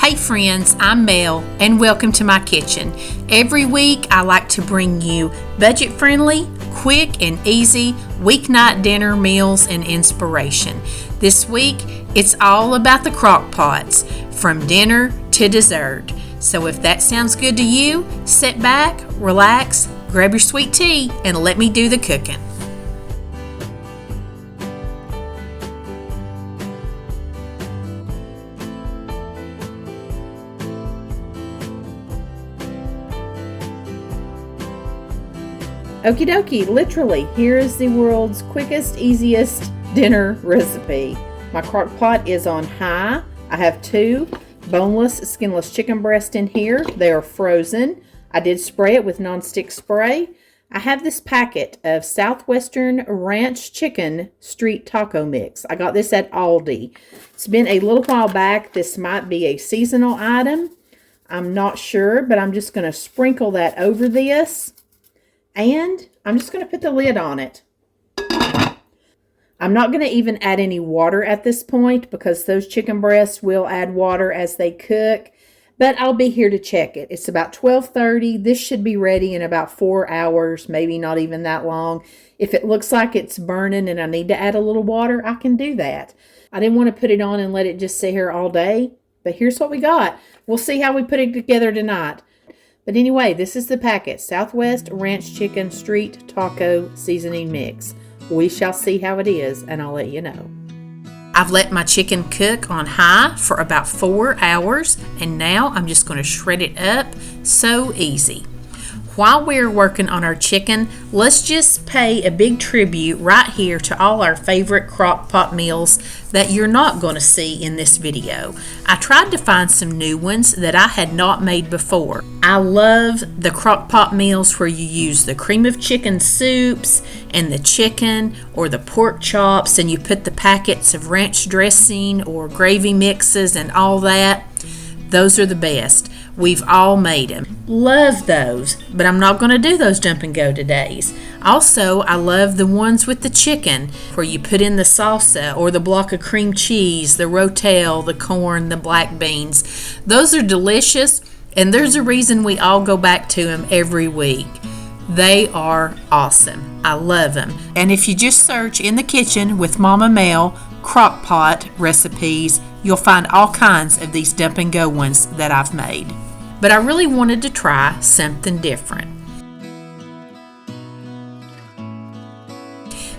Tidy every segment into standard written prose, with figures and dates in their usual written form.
Hey friends, I'm Mel and welcome to my kitchen. Every week I like to bring you budget-friendly, quick and easy weeknight dinner meals and inspiration. This week it's all about the Crockpots, from dinner to dessert. So if that sounds good to you, sit back, relax, grab your sweet tea and let me do the cooking. Okie dokie, literally, here is the world's quickest, easiest dinner recipe. My crock pot is on high. I have 2 boneless, skinless chicken breasts in here. They are frozen. I did spray it with nonstick spray. I have this packet of Southwestern Ranch Chicken Street Taco Mix. I got this at Aldi. It's been a little while back. This might be a seasonal item. I'm not sure, but I'm just going to sprinkle that over this. And I'm just going to put the lid on it. I'm not going to even add any water at this point because those chicken breasts will add water as they cook. But I'll be here to check it. It's about 12:30. This should be ready in about 4 hours, maybe not even that long. If it looks like it's burning and I need to add a little water, I can do that. I didn't want to put it on and let it just sit here all day. But here's what we got. We'll see how we put it together tonight. But anyway, this is the packet, Southwest Ranch Chicken Street Taco Seasoning Mix. We shall see how it is, and I'll let you know. I've let my chicken cook on high for about 4 hours, and now I'm just going to shred it up. So easy. While we're working on our chicken, let's just pay a big tribute right here to all our favorite crock pot meals that you're not going to see in this video. I tried to find some new ones that I had not made before. I love the crock pot meals where you use the cream of chicken soups and the chicken or the pork chops, and you put the packets of ranch dressing or gravy mixes and all that. Those are the best. We've all made them. Love those, but I'm not going to do those jump and go todays. Also, I love the ones with the chicken where you put in the salsa or the block of cream cheese, the rotel, the corn, the black beans. Those are delicious, and there's a reason we all go back to them every week. They are awesome. I love them. And if you just search in the kitchen with Mama Mel Crockpot recipes, you'll find all kinds of these dump and go ones that I've made. But I really wanted to try something different.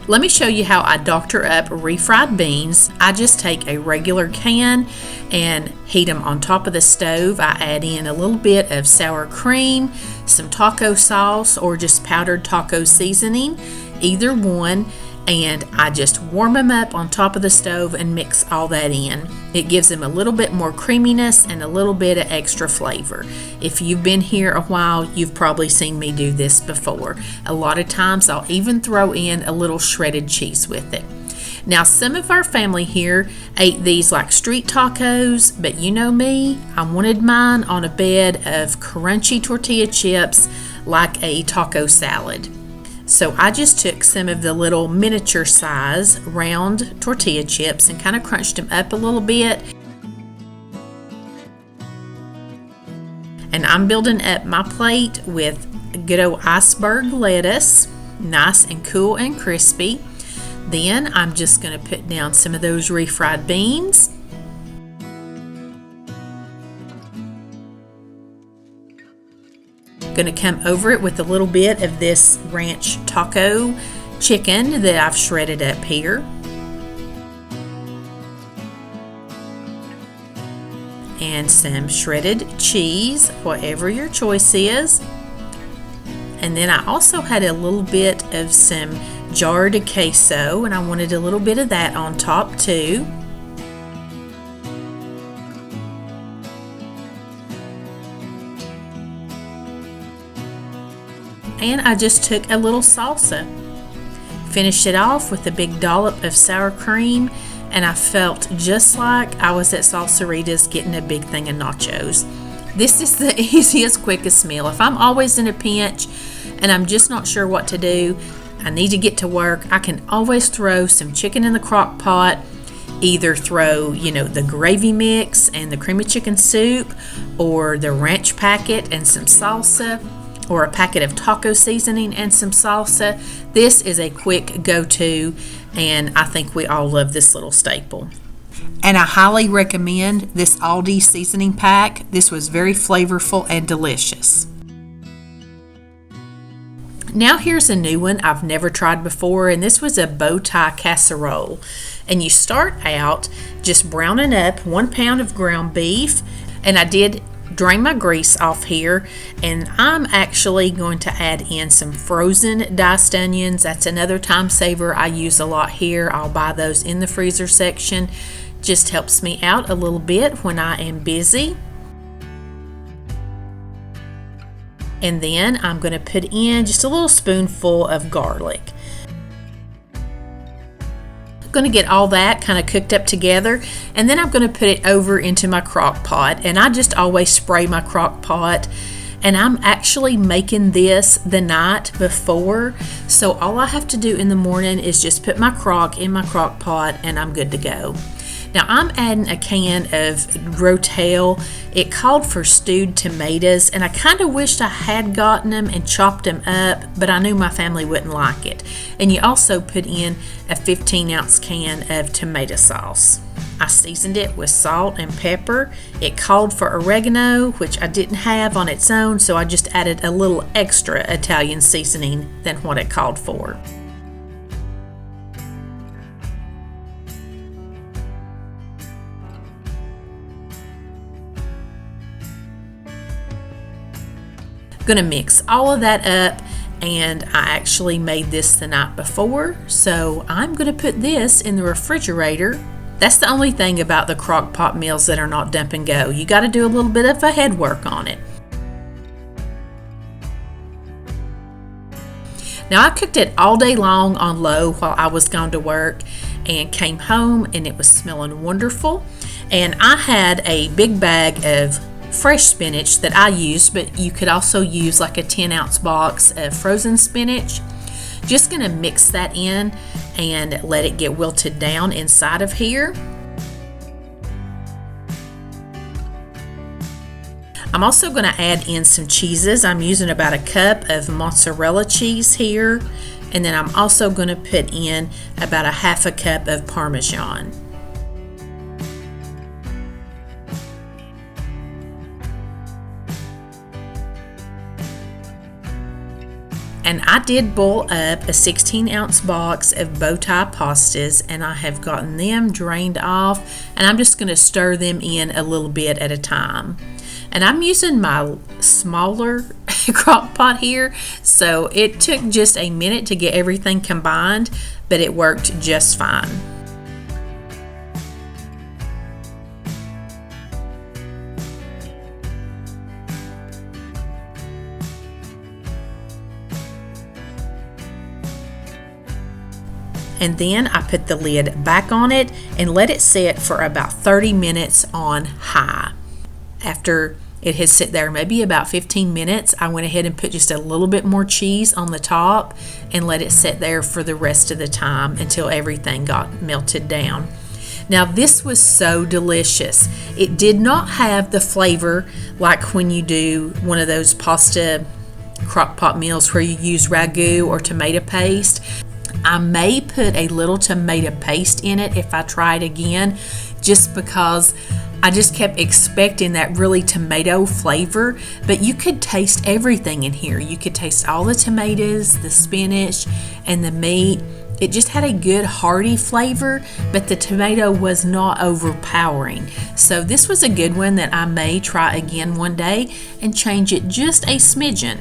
Let me show you how I doctor up refried beans. I just take a regular can and heat them on top of the stove. I add in a little bit of sour cream, some taco sauce, or just powdered taco seasoning, either one, and I just warm them up on top of the stove and mix all that in. It gives them a little bit more creaminess and a little bit of extra flavor. If you've been here a while, you've probably seen me do this before. A lot of times I'll even throw in a little shredded cheese with it. Now, some of our family here ate these like street tacos, but you know me, I wanted mine on a bed of crunchy tortilla chips like a taco salad. So I just took some of the little miniature size round tortilla chips and kind of crunched them up a little bit. And I'm building up my plate with good old iceberg lettuce, nice and cool and crispy. Then I'm just going to put down some of those refried beans. Going to come over it with a little bit of this ranch taco chicken that I've shredded up here. And some shredded cheese, whatever your choice is. And then I also had a little bit of some jarred queso, and I wanted a little bit of that on top too. And I just took a little salsa. Finished it off with a big dollop of sour cream, and I felt just like I was at Salsaritas getting a big thing of nachos. This is the easiest, quickest meal. If I'm always in a pinch and I'm just not sure what to do, I need to get to work, I can always throw some chicken in the crock pot, either throw, the gravy mix and the creamy chicken soup, or the ranch packet and some salsa, or a packet of taco seasoning and some salsa. This is a quick go-to, and I think we all love this little staple. And I highly recommend this Aldi seasoning pack. This was very flavorful and delicious. Now here's a new one I've never tried before, and this was a Bowtie casserole. And you start out just browning up 1 pound of ground beef, and I did drain my grease off here, and I'm actually going to add in some frozen diced onions. That's another time saver I use a lot here. I'll buy those in the freezer section. Just helps me out a little bit when I am busy. And then I'm going to put in just a little spoonful of garlic. I'm going to get all that kind of cooked up together, and then I'm going to put it over into my crock pot. And I just always spray my crock pot, and I'm actually making this the night before, so all I have to do in the morning is just put my crock in my crock pot and I'm good to go. Now I'm adding a can of rotel. It called for stewed tomatoes, and I kind of wished I had gotten them and chopped them up, but I knew my family wouldn't like it. And you also put in a 15-ounce can of tomato sauce. I seasoned it with salt and pepper. It called for oregano, which I didn't have on its own, so I just added a little extra Italian seasoning than what it called for. Going to mix all of that up, and I actually made this the night before, so I'm going to put this in the refrigerator. That's the only thing about the crock pot meals that are not dump and go. You got to do a little bit of a head work on it. Now I cooked it all day long on low while I was gone to work, and came home and it was smelling wonderful. And I had a big bag of fresh spinach that I used, but you could also use like a 10-ounce box of frozen spinach. Just going to mix that in and let it get wilted down inside of here. I'm also going to add in some cheeses. I'm using about a cup of mozzarella cheese here, and then I'm also going to put in about a half a cup of Parmesan. And I did boil up a 16-ounce box of Bowtie pastas, and I have gotten them drained off, and I'm just going to stir them in a little bit at a time. And I'm using my smaller crock pot here, so it took just a minute to get everything combined, but it worked just fine. And then I put the lid back on it and let it sit for about 30 minutes on high. After it had sit there maybe about 15 minutes, I went ahead and put just a little bit more cheese on the top and let it sit there for the rest of the time until everything got melted down. Now this was so delicious. It did not have the flavor like when you do one of those pasta crock pot meals where you use ragu or tomato paste. I may put a little tomato paste in it if I try it again, just because I just kept expecting that really tomato flavor, but you could taste everything in here. You could taste all the tomatoes, the spinach, and the meat. It just had a good hearty flavor, but the tomato was not overpowering. So this was a good one that I may try again one day and change it just a smidgen.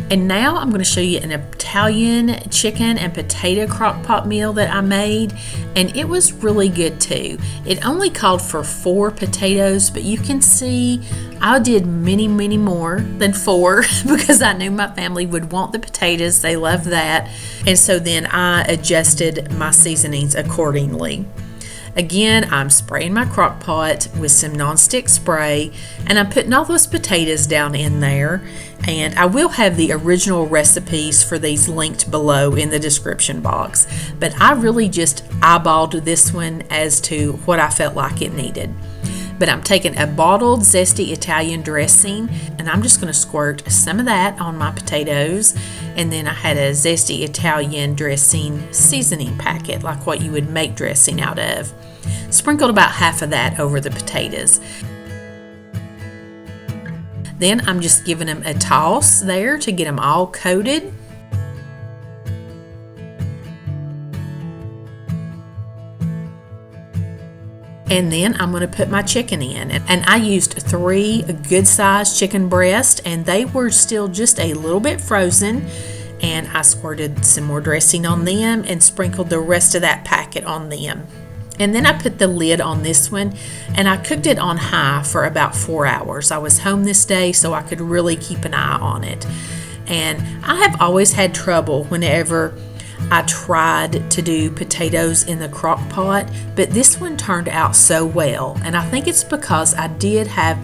And now I'm going to show you an Italian chicken and potato crock pot meal that I made, and it was really good too. It only called for 4 potatoes, but you can see I did many more than 4 because I knew my family would want the potatoes. They love that. And so then I adjusted my seasonings accordingly. Again, I'm spraying my crock pot with some nonstick spray, and I'm putting all those potatoes down in there, And I will have the original recipes for these linked below in the description box. But I really just eyeballed this one as to what I felt like it needed. But I'm taking a bottled zesty Italian dressing, and I'm just going to squirt some of that on my potatoes. And then I had a zesty Italian dressing seasoning packet, like what you would make dressing out of. Sprinkled about half of that over the potatoes. Then I'm just giving them a toss there to get them all coated. And then I'm going to put my chicken in. And I used 3 good-sized chicken breasts, and they were still just a little bit frozen. And I squirted some more dressing on them and sprinkled the rest of that packet on them. And then I put the lid on this one, and I cooked it on high for about 4 hours. I was home this day, so I could really keep an eye on it. And I have always had trouble whenever I tried to do potatoes in the crock pot, but this one turned out so well. And I think it's because I did have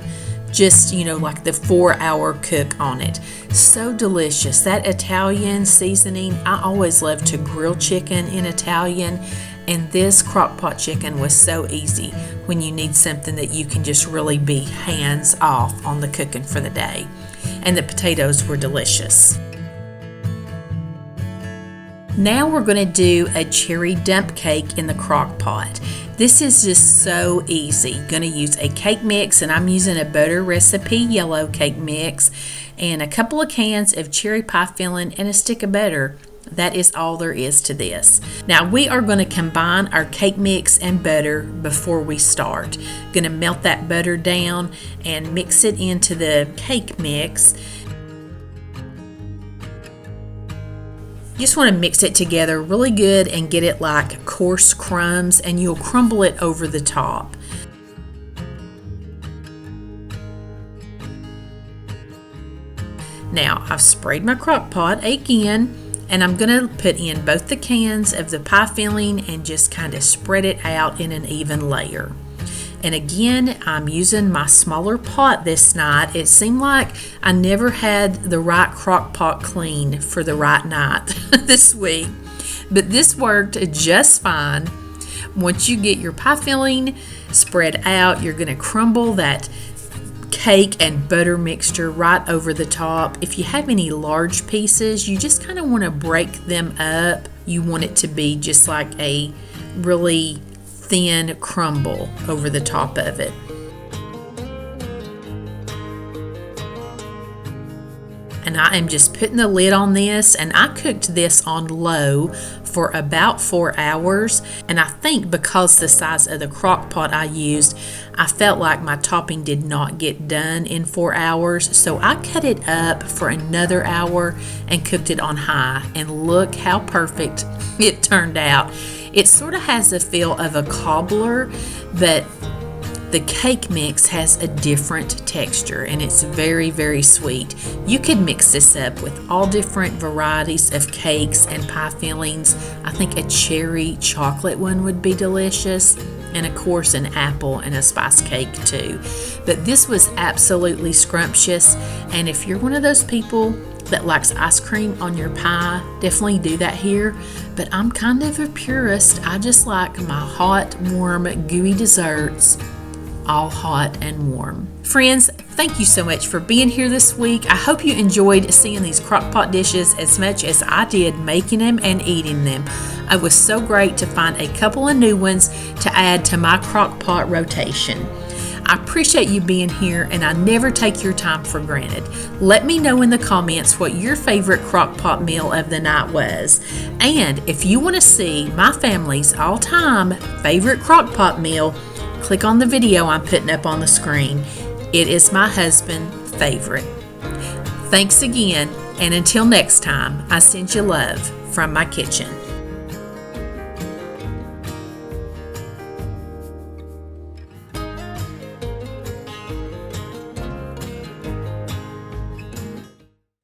just, like the 4-hour cook on it. So delicious. That Italian seasoning, I always love to grill chicken in Italian. And this crock pot chicken was so easy when you need something that you can just really be hands off on the cooking for the day. And the potatoes were delicious. Now we're going to do a cherry dump cake in the crock pot. This is just so easy. Going to use a cake mix, and I'm using a butter recipe yellow cake mix, and a couple of cans of cherry pie filling and a stick of butter. That is all there is to this. Now we are going to combine our cake mix and butter before we start. Going to melt that butter down and mix it into the cake mix. You just want to mix it together really good and get it like coarse crumbs, and you'll crumble it over the top. Now I've sprayed my crock pot again, and I'm going to put in both the cans of the pie filling and just kind of spread it out in an even layer. And again, I'm using my smaller pot this night. It seemed like I never had the right crock pot clean for the right night this week. But this worked just fine. Once you get your pie filling spread out, you're going to crumble that cake and butter mixture right over the top. If you have any large pieces, you just kind of want to break them up. You want it to be just like a really thin crumble over the top of it. And I am just putting the lid on this, and I cooked this on low for about 4 hours. And I think because the size of the crock pot I used, I felt like my topping did not get done in 4 hours. So I cut it up for another hour and cooked it on high. And look how perfect it turned out. It sort of has a feel of a cobbler, but the cake mix has a different texture, and it's very, very sweet. You could mix this up with all different varieties of cakes and pie fillings. I think a cherry chocolate one would be delicious, and of course an apple and a spice cake too. But this was absolutely scrumptious, and if you're one of those people that likes ice cream on your pie, definitely do that here. But I'm kind of a purist. I just like my hot, warm, gooey desserts all hot and warm. Friends, thank you so much for being here this week. I hope you enjoyed seeing these crockpot dishes as much as I did making them and eating them. It was so great to find a couple of new ones to add to my crockpot rotation. I appreciate you being here, and I never take your time for granted. Let me know in the comments what your favorite crockpot meal of the night was. And if you want to see my family's all-time favorite crockpot meal, click on the video I'm putting up on the screen. It is my husband's favorite. Thanks again, and until next time, I send you love from my kitchen.